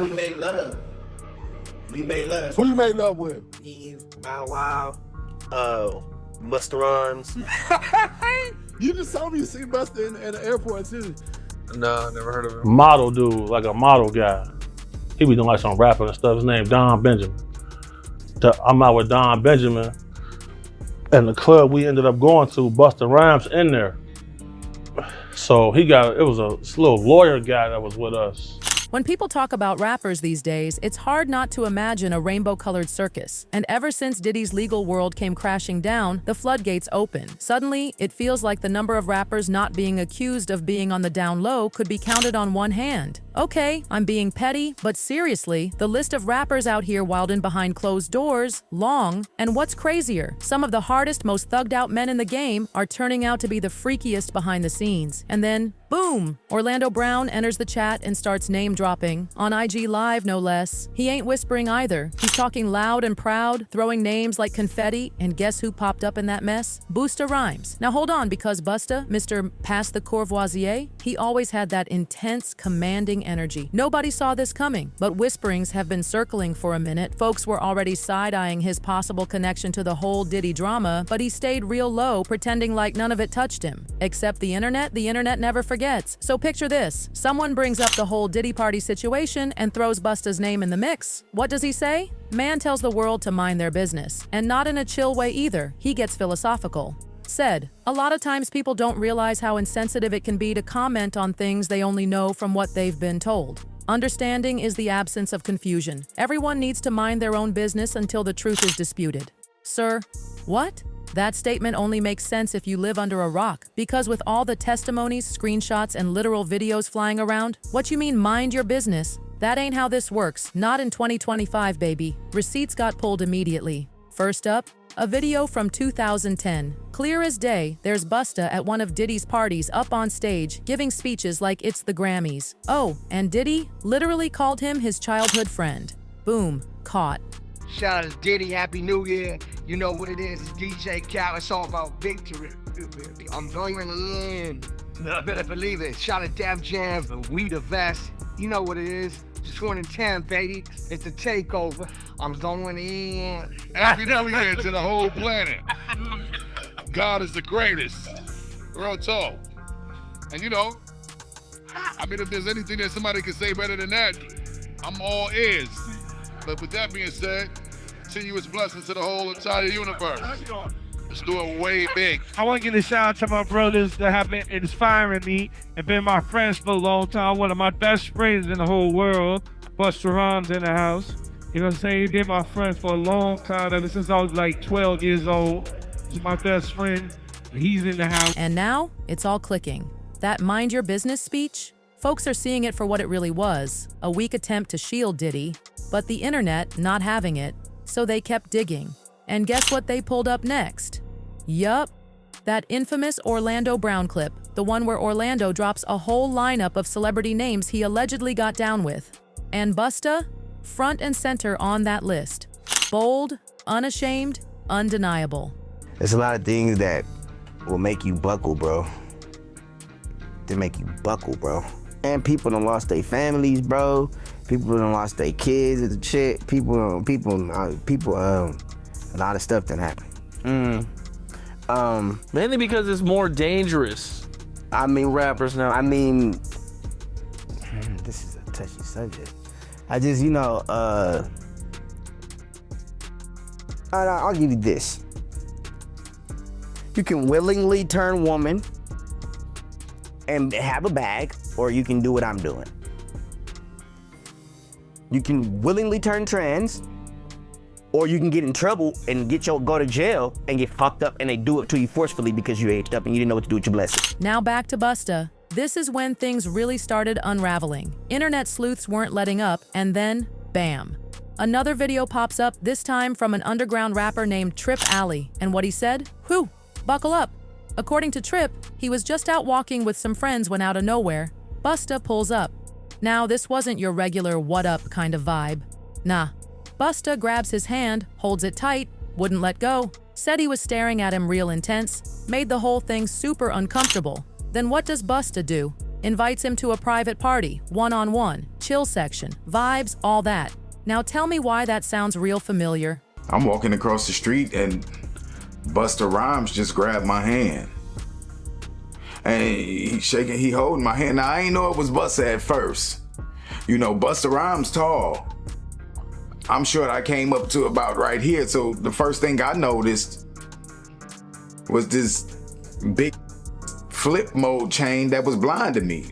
We made love. We made love. Who you made love with? Eve, Bow Wow, Busta Rhymes. You just told me you see Busta in the airport too. No, never heard of him. Model dude, like a model guy. He be doing like some rapping and stuff. His name Don Benjamin. I'm out with Don Benjamin, and the club we ended up going to, Busta Rhymes in there. So it was a little lawyer guy that was with us. When people talk about rappers these days, it's hard not to imagine a rainbow-colored circus. And ever since Diddy's legal world came crashing down, the floodgates open. Suddenly, it feels like the number of rappers not being accused of being on the down low could be counted on one hand. Okay, I'm being petty, but seriously, the list of rappers out here wildin' behind closed doors, long, and what's crazier, some of the hardest, most thugged out men in the game are turning out to be the freakiest behind the scenes. And then, boom, Orlando Brown enters the chat and starts name dropping, on IG Live no less. He ain't whispering either. He's talking loud and proud, throwing names like confetti, and guess who popped up in that mess? Busta Rhymes. Now hold on, because Busta, Mr. Pass the Courvoisier, he always had that intense, commanding energy. Nobody saw this coming, but whisperings have been circling for a minute. Folks were already side-eyeing his possible connection to the whole Diddy drama, but he stayed real low, pretending like none of it touched him. Except the internet never forgets. So picture this. Someone brings up the whole Diddy party situation and throws Busta's name in the mix. What does he say? Man tells the world to mind their business. And not in a chill way either. He gets philosophical. Said, a lot of times people don't realize how insensitive it can be to comment on things they only know from what they've been told. Understanding is the absence of confusion. Everyone needs to mind their own business until the truth is disputed. Sir, what? That statement only makes sense if you live under a rock, because with all the testimonies, screenshots, and literal videos flying around, what you mean mind your business? That ain't how this works. Not in 2025, baby. Receipts got pulled immediately. First up, a video from 2010. Clear as day, there's Busta at one of Diddy's parties up on stage, giving speeches like it's the Grammys. Oh, and Diddy literally called him his childhood friend. Boom, caught. Shout out to Diddy, Happy New Year. You know what it is, it's DJ Cal, it's all about victory. I'm going in. I better believe it. Shout out to Def Jam, We the Vest. You know what it is. It's 2010, baby. It's a takeover. I'm going in. Happy New Year to the whole planet. God is the greatest. Real talk. And you know, I mean, if there's anything that somebody can say better than that, I'm all ears. But with that being said, continuous blessings to the whole entire universe. Let's do it way big. I want to give a shout out to my brothers that have been inspiring me and been my friends for a long time. One of my best friends in the whole world, Busta Rhymes in the house. You know what I'm saying? He's been my friend for a long time, ever since I was like 12 years old. He's my best friend. He's in the house. And now, it's all clicking. That mind your business speech? Folks are seeing it for what it really was, a weak attempt to shield Diddy, but the internet not having it, so they kept digging. And guess what they pulled up next? Yup, that infamous Orlando Brown clip, the one where Orlando drops a whole lineup of celebrity names he allegedly got down with. And Busta, front and center on that list. Bold, unashamed, undeniable. There's a lot of things that will make you buckle, bro. They make you buckle, bro. And people done lost their families, bro. People done lost their kids and shit. People, a lot of stuff that happened. Mainly because it's more dangerous. I mean, rappers now. I mean, this is a touchy subject. I just, you know, I'll give you this. You can willingly turn woman and have a bag, or you can do what I'm doing. You can willingly turn trans, or you can get in trouble and go to jail and get fucked up, and they do it to you forcefully because you aged up and you didn't know what to do with your blessing. Now back to Busta. This is when things really started unraveling. Internet sleuths weren't letting up, and then, bam. Another video pops up, this time from an underground rapper named Trip Alley, and what he said? Whew, buckle up. According to Trip, he was just out walking with some friends when out of nowhere, Busta pulls up. Now, this wasn't your regular what up kind of vibe. Nah. Busta grabs his hand, holds it tight, wouldn't let go, said he was staring at him real intense, made the whole thing super uncomfortable. Then what does Busta do? Invites him to a private party, one-on-one, chill section, vibes, all that. Now tell me why that sounds real familiar. I'm walking across the street and Busta Rhymes just grabbed my hand. And he holding my hand. Now I ain't know it was Busta at first. You know, Busta Rhymes tall. I'm sure I came up to about right here. So the first thing I noticed was this big flip mode chain that was blinding me.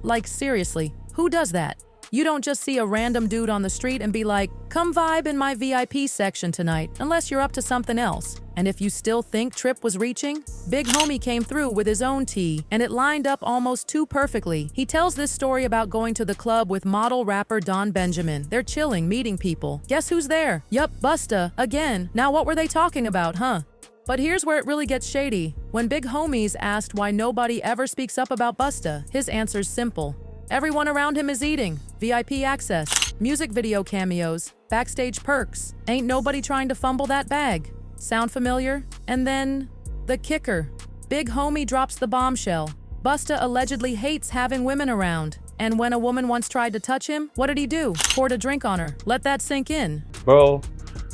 Like seriously, who does that? You don't just see a random dude on the street and be like, come vibe in my VIP section tonight, unless you're up to something else. And if you still think Trip was reaching, Big Homie came through with his own tea, and it lined up almost too perfectly. He tells this story about going to the club with model rapper Don Benjamin. They're chilling, meeting people. Guess who's there? Yup, Busta, again. Now what were they talking about, huh? But here's where it really gets shady. When Big Homie's asked why nobody ever speaks up about Busta, his answer's simple. Everyone around him is eating, VIP access, music video cameos, backstage perks. Ain't nobody trying to fumble that bag. Sound familiar? And then, the kicker. Big Homie drops the bombshell. Busta allegedly hates having women around. And when a woman once tried to touch him, what did he do? Poured a drink on her. Let that sink in. Bro,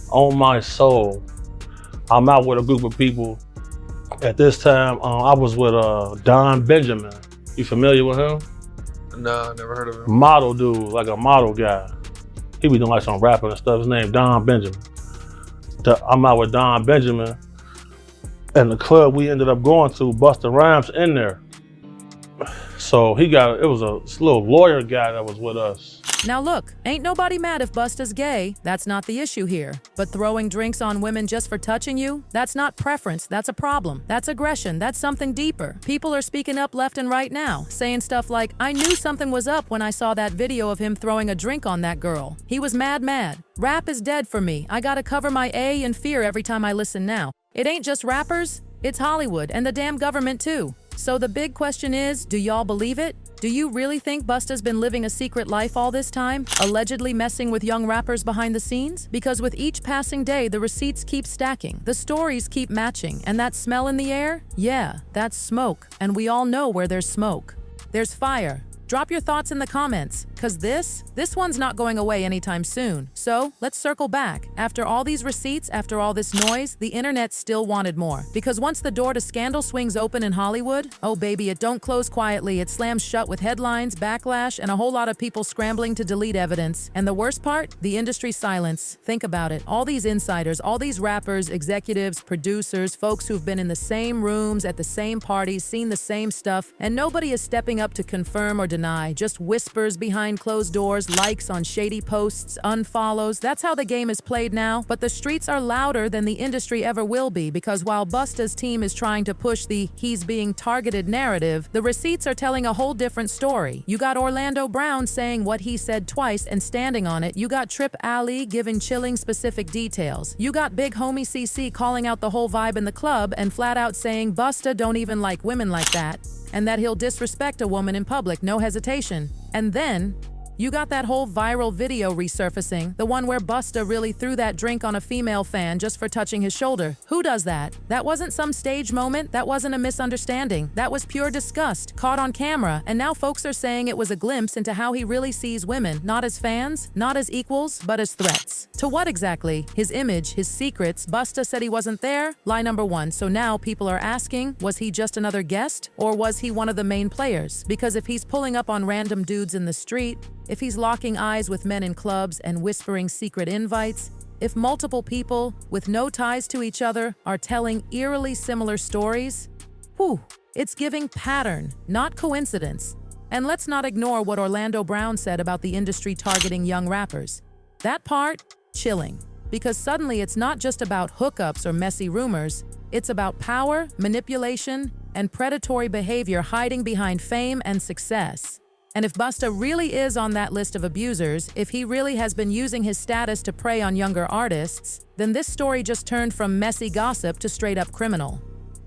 on my soul, I'm out with a group of people. At this time, I was with Don Benjamin. You familiar with him? No, never heard of him. Model dude, like a model guy. He be doing like some rapping and stuff. His name Don Benjamin. I'm out with Don Benjamin. And the club we ended up going to, Busta Rhymes in there. So it was a little lawyer guy that was with us. Now look, ain't nobody mad if Busta's gay. That's not the issue here. But throwing drinks on women just for touching you, that's not preference, that's a problem. That's aggression, that's something deeper. People are speaking up left and right now, saying stuff like, I knew something was up when I saw that video of him throwing a drink on that girl. He was mad. Rap is dead for me. I gotta cover my A in fear every time I listen now. It ain't just rappers, it's Hollywood and the damn government too. So the big question is, do y'all believe it? Do you really think Busta's been living a secret life all this time, allegedly messing with young rappers behind the scenes? Because with each passing day, the receipts keep stacking, the stories keep matching, and that smell in the air? Yeah, that's smoke, and we all know where there's smoke. There's fire. Drop your thoughts in the comments, cause this one's not going away anytime soon. So let's circle back. After all these receipts, after all this noise, the internet still wanted more. Because once the door to scandal swings open in Hollywood, oh baby, it don't close quietly. It slams shut with headlines, backlash, and a whole lot of people scrambling to delete evidence. And the worst part? The industry silence. Think about it. All these insiders, all these rappers, executives, producers, folks who've been in the same rooms, at the same parties, seen the same stuff, and nobody is stepping up to confirm or deny. Just whispers behind closed doors, likes on shady posts, unfollows. That's how the game is played now. But the streets are louder than the industry ever will be, because while Busta's team is trying to push the he's being targeted narrative, the receipts are telling a whole different story. You got Orlando Brown saying what he said twice and standing on it. You got Trip Ali giving chilling specific details. You got Big Homie CC calling out the whole vibe in the club and flat out saying Busta don't even like women like that, and that he'll disrespect a woman in public, no hesitation. And then, you got that whole viral video resurfacing, the one where Busta really threw that drink on a female fan just for touching his shoulder. Who does that? That wasn't some stage moment, that wasn't a misunderstanding. That was pure disgust, caught on camera, and now folks are saying it was a glimpse into how he really sees women, not as fans, not as equals, but as threats. To what exactly? His image, his secrets. Busta said he wasn't there? Lie number one. So now people are asking, was he just another guest? Or was he one of the main players? Because if he's pulling up on random dudes in the street, if he's locking eyes with men in clubs and whispering secret invites, if multiple people with no ties to each other are telling eerily similar stories, it's giving pattern, not coincidence. And let's not ignore what Orlando Brown said about the industry targeting young rappers. That part, chilling. Because suddenly it's not just about hookups or messy rumors, it's about power, manipulation, and predatory behavior hiding behind fame and success. And if Busta really is on that list of abusers, if he really has been using his status to prey on younger artists, then this story just turned from messy gossip to straight-up criminal.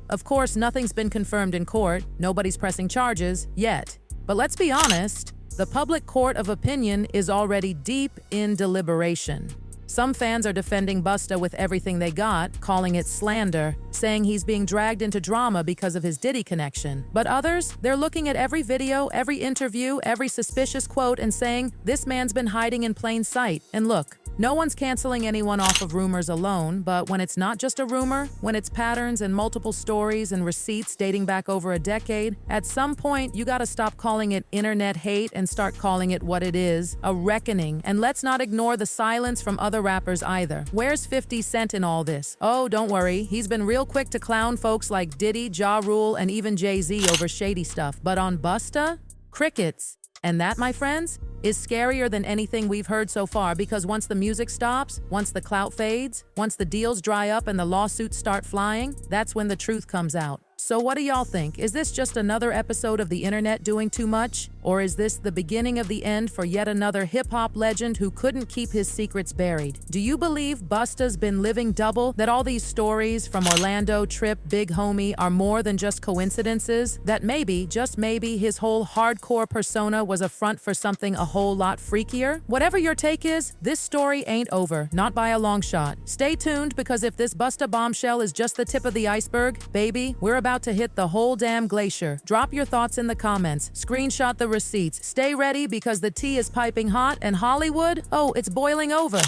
Of course, nothing's been confirmed in court, nobody's pressing charges, yet. But let's be honest, the public court of opinion is already deep in deliberation. Some fans are defending Busta with everything they got, calling it slander, saying he's being dragged into drama because of his Diddy connection. But others, they're looking at every video, every interview, every suspicious quote and saying, this man's been hiding in plain sight. And look, no one's canceling anyone off of rumors alone, but when it's not just a rumor, when it's patterns and multiple stories and receipts dating back over a decade, at some point you gotta stop calling it internet hate and start calling it what it is, a reckoning. And let's not ignore the silence from other rappers either. Where's 50 Cent in all this? Oh, don't worry, he's been real quick to clown folks like Diddy, Ja Rule, and even Jay-Z over shady stuff. But on Busta? Crickets. And that, my friends, is scarier than anything we've heard so far, because once the music stops, once the clout fades, once the deals dry up and the lawsuits start flying, that's when the truth comes out. So what do y'all think? Is this just another episode of the internet doing too much? Or is this the beginning of the end for yet another hip-hop legend who couldn't keep his secrets buried? Do you believe Busta's been living double? That all these stories from Orlando, Trip, Big Homie are more than just coincidences? That maybe, just maybe, his whole hardcore persona was a front for something a whole lot freakier? Whatever your take is, this story ain't over, not by a long shot. Stay tuned, because if this Busta bombshell is just the tip of the iceberg, baby, we're about to hit the whole damn glacier. Drop your thoughts in the comments. Screenshot the receipts. Stay ready, because the tea is piping hot and Hollywood, oh, it's boiling over.